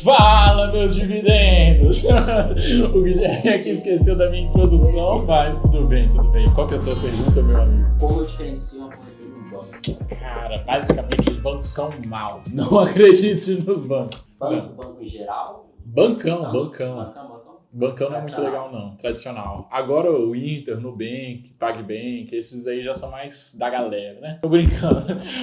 Fala, meus dividendos! O Guilherme aqui esqueceu da minha introdução, mas tudo bem. Qual que é a sua pergunta, meu amigo? Como eu diferencio uma corretora de um banco? Cara, basicamente os bancos são mal. Não acredite nos bancos. Banco em geral? Bancão. Bancão Não é muito legal, não. Tradicional. Agora o Inter, Nubank, PagBank, esses aí já são mais da galera, né? Tô brincando.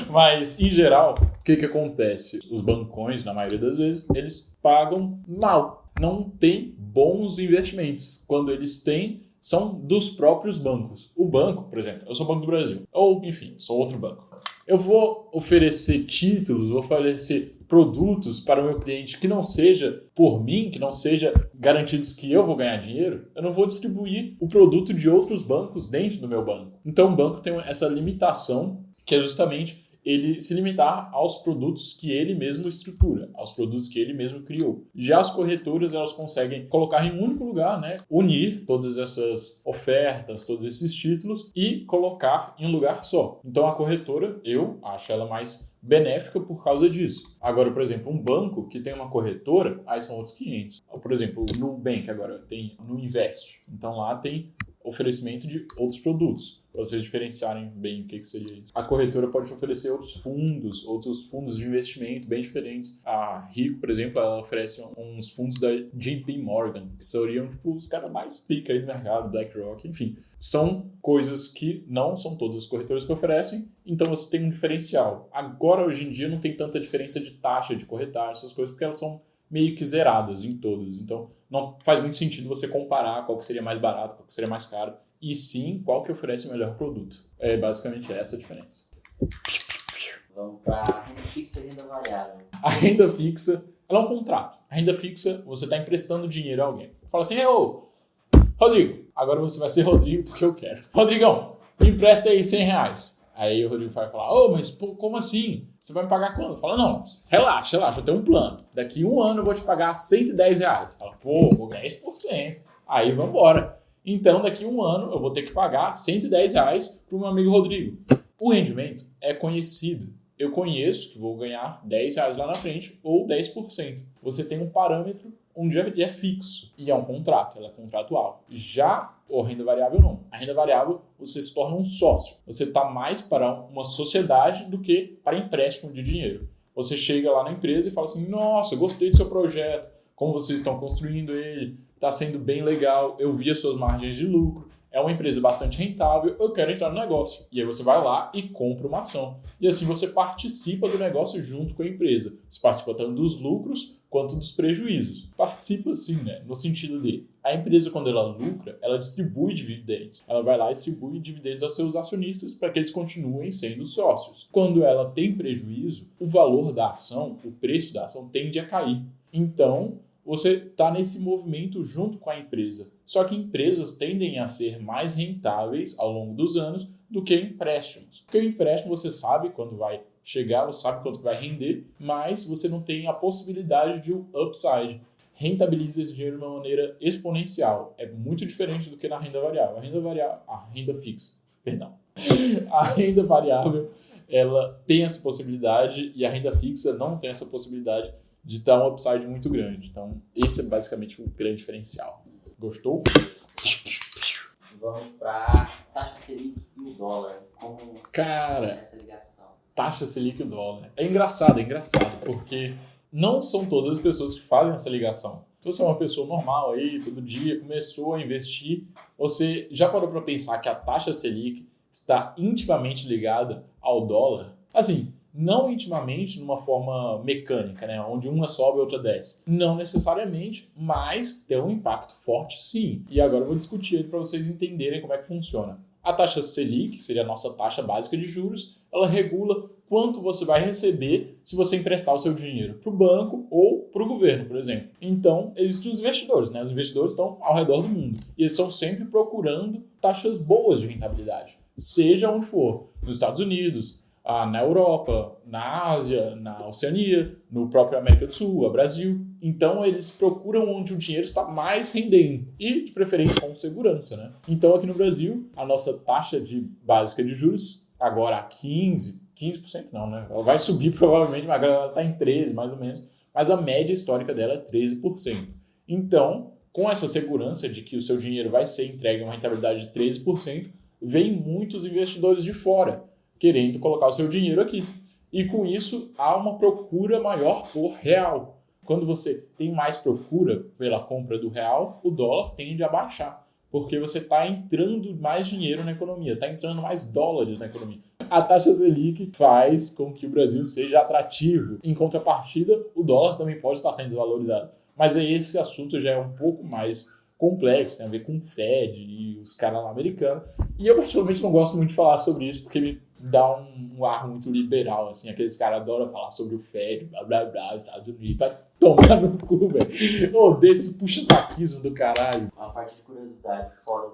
Mas, em geral, o que acontece? Os bancões, na maioria das vezes, eles pagam mal. Não tem bons investimentos. Quando eles têm, são dos próprios bancos. O banco, por exemplo, eu sou Banco do Brasil. Ou, enfim, sou outro banco. Eu vou oferecer títulos, vou oferecer produtos para o meu cliente que não seja por mim, que não seja garantidos que eu vou ganhar dinheiro, eu não vou distribuir o produto de outros bancos dentro do meu banco. Então o banco tem essa limitação, que é justamente ele se limitar aos produtos que ele mesmo estrutura, aos produtos que ele mesmo criou. Já as corretoras, elas conseguem colocar em um único lugar, né? Unir todas essas ofertas, todos esses títulos e colocar em um lugar só. Então a corretora, eu acho ela mais benéfica por causa disso. Agora, por exemplo, um banco que tem uma corretora, aí são outros 500. Por exemplo, o Nubank agora tem no Invest. Então lá tem oferecimento de outros produtos. Para vocês diferenciarem bem o que seria isso. A corretora pode te oferecer outros fundos de investimento bem diferentes. A Rico, por exemplo, ela oferece uns fundos da JP Morgan, que seriam tipo, os caras mais pica aí do mercado, BlackRock, enfim. São coisas que não são todas as corretoras que oferecem, então você tem um diferencial. Agora, hoje em dia, não tem tanta diferença de taxa de corretagem, essas coisas, porque elas são meio que zeradas em todas. Então, não faz muito sentido você comparar qual que seria mais barato, qual que seria mais caro, e sim qual que oferece o melhor produto. É basicamente essa a diferença. Vamos para renda fixa e renda variável. A renda fixa, ela é um contrato. A renda fixa, você está emprestando dinheiro a alguém. Fala assim, ô, Rodrigo, agora você vai ser Rodrigo porque eu quero. Rodrigão, me empresta aí R$100. Aí o Rodrigo vai falar, mas pô, como assim? Você vai me pagar quando? Fala, não, relaxa, eu tenho um plano. Daqui 1 ano eu vou te pagar R$110. Fala, vou ganhar 10%. Aí vambora. Então, daqui 1 ano, eu vou ter que pagar R$110 para o meu amigo Rodrigo. O rendimento é conhecido. Eu conheço que vou ganhar R$10 lá na frente ou 10%. Você tem um parâmetro onde é fixo e é um contrato, ela é contratual. Já a renda variável não. A renda variável, você se torna um sócio. Você está mais para uma sociedade do que para empréstimo de dinheiro. Você chega lá na empresa e fala assim, nossa, gostei do seu projeto, como vocês estão construindo ele, está sendo bem legal, eu vi as suas margens de lucro, é uma empresa bastante rentável, eu quero entrar no negócio. E aí você vai lá e compra uma ação. E assim você participa do negócio junto com a empresa. Você participa tanto dos lucros quanto dos prejuízos. Participa sim, né? No sentido de, a empresa quando ela lucra, ela distribui dividendos. Ela vai lá e distribui dividendos aos seus acionistas para que eles continuem sendo sócios. Quando ela tem prejuízo, o valor da ação, o preço da ação tende a cair. Então, você está nesse movimento junto com a empresa. Só que empresas tendem a ser mais rentáveis ao longo dos anos do que empréstimos. Porque o empréstimo você sabe quando vai chegar, você sabe quanto vai render, mas você não tem a possibilidade de um upside. Rentabiliza esse dinheiro de uma maneira exponencial. É muito diferente do que na renda variável. A renda fixa, perdão. A renda variável, ela tem essa possibilidade e a renda fixa não tem essa possibilidade de dar um upside muito grande. Então, esse é basicamente o grande diferencial. Gostou? Vamos para taxa Selic e o dólar. Como essa ligação? Taxa Selic e o dólar. É engraçado, porque não são todas as pessoas que fazem essa ligação. Se você é uma pessoa normal aí, todo dia, começou a investir, você já parou para pensar que a taxa Selic está intimamente ligada ao dólar? Assim, não intimamente numa forma mecânica, né? Onde uma sobe e outra desce. Não necessariamente, mas tem um impacto forte sim. E agora eu vou discutir ele para vocês entenderem como é que funciona. A taxa Selic, que seria a nossa taxa básica de juros, ela regula quanto você vai receber se você emprestar o seu dinheiro para o banco ou para o governo, por exemplo. Então, existem os investidores, né? Os investidores estão ao redor do mundo e eles estão sempre procurando taxas boas de rentabilidade, seja onde for, nos Estados Unidos, na Europa, na Ásia, na Oceania, no próprio América do Sul, o Brasil. Então, eles procuram onde o dinheiro está mais rendendo e, de preferência, com segurança, né? Então, aqui no Brasil, a nossa taxa básica de juros, agora a 15, 15% não, né? Ela vai subir provavelmente, mas agora ela está em 13% mais ou menos. Mas a média histórica dela é 13%. Então, com essa segurança de que o seu dinheiro vai ser entregue a uma rentabilidade de 13%, vem muitos investidores de fora querendo colocar o seu dinheiro aqui. E com isso, há uma procura maior por real. Quando você tem mais procura pela compra do real, o dólar tende a baixar, porque você está entrando mais dinheiro na economia, está entrando mais dólares na economia. A taxa Selic faz com que o Brasil seja atrativo. Em contrapartida, o dólar também pode estar sendo desvalorizado. Mas esse assunto já é um pouco mais complexo, tem a ver com o Fed e os caras lá americanos. E eu particularmente não gosto muito de falar sobre isso, porque me dá um ar muito liberal, assim. Aqueles caras adoram falar sobre o Fed, blá, blá, blá, Estados Unidos. Vai tomar no cu, velho. Ô, desse puxa-saquismo do caralho. Uma parte de curiosidade fora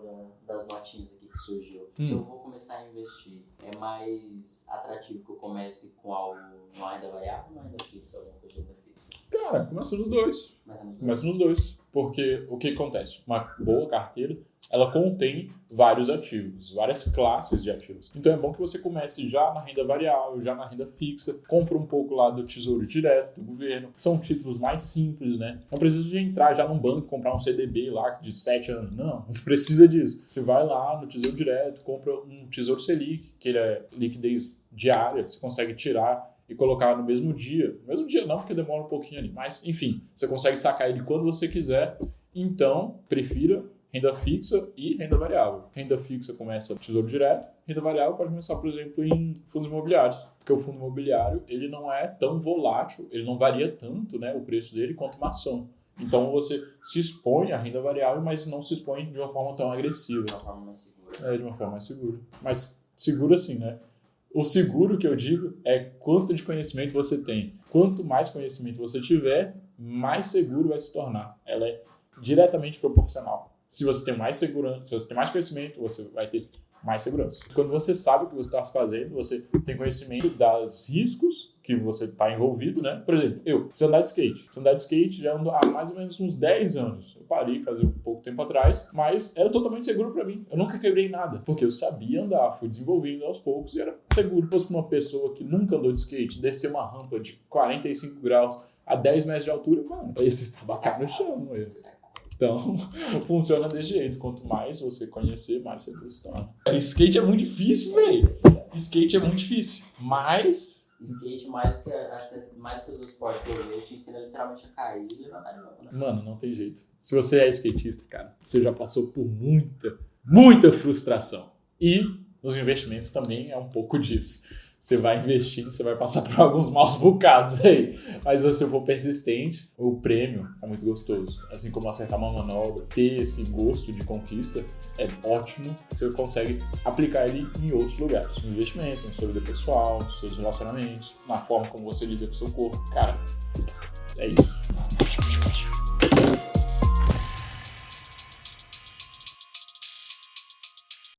das notinhas aqui que surgiu. Se eu vou começar a investir, é mais atrativo que eu comece com algo numa renda variável ou numa renda fixa, alguma coisa de renda fixa? Cara, começa nos dois. Começa nos dois. Porque o que acontece? Uma boa carteira, ela contém vários ativos, várias classes de ativos. Então é bom que você comece já na renda variável, já na renda fixa, compra um pouco lá do Tesouro Direto, do governo. São títulos mais simples, né? Não precisa de entrar já num banco, comprar um CDB lá de 7 anos. Não precisa disso. Você vai lá no Tesouro Direto, compra um Tesouro Selic, que ele é liquidez diária, você consegue tirar e colocar no mesmo dia. No mesmo dia não, porque demora um pouquinho ali. Mas, enfim, você consegue sacar ele quando você quiser. Então, prefira renda fixa e renda variável. Renda fixa começa Tesouro Direto, renda variável pode começar, por exemplo, em fundos imobiliários. Porque o fundo imobiliário, ele não é tão volátil, ele não varia tanto, né, o preço dele quanto uma ação. Então, você se expõe à renda variável, mas não se expõe de uma forma tão agressiva. De uma forma mais segura. De uma forma mais segura. Mas seguro assim, né? O seguro que eu digo é quanto de conhecimento você tem. Quanto mais conhecimento você tiver, mais seguro vai se tornar. Ela é diretamente proporcional. Se você tem mais segurança, se você tem mais conhecimento, você vai ter mais segurança. Quando você sabe o que você está fazendo, você tem conhecimento dos riscos que você está envolvido, né? Por exemplo, se andar de skate já ando há mais ou menos uns 10 anos. Eu parei fazer um pouco tempo atrás, mas era totalmente seguro para mim. Eu nunca quebrei nada, porque eu sabia andar, fui desenvolvendo aos poucos e era seguro. Se fosse uma pessoa que nunca andou de skate, descer uma rampa de 45 graus a 10 metros de altura, mano, esse estabacar no chão, mano. Então, funciona desse jeito. Quanto mais você conhecer, mais você se torna. Skate é muito difícil, velho. Skate é muito difícil. Mas... Skate, acho que mais que os esportes que eu vejo, te ensina literalmente a cair e levantar de novo, né? Mano, não tem jeito. Se você é skatista, cara, você já passou por muita frustração. E nos investimentos também é um pouco disso. Você vai investindo, você vai passar por alguns maus bocados aí. Mas se você for persistente, o prêmio é muito gostoso. Assim como acertar uma manobra, ter esse gosto de conquista é ótimo. Você consegue aplicar ele em outros lugares. Nos investimentos, na sua vida pessoal, nos seus relacionamentos, na forma como você lida com o seu corpo. Cara, é isso.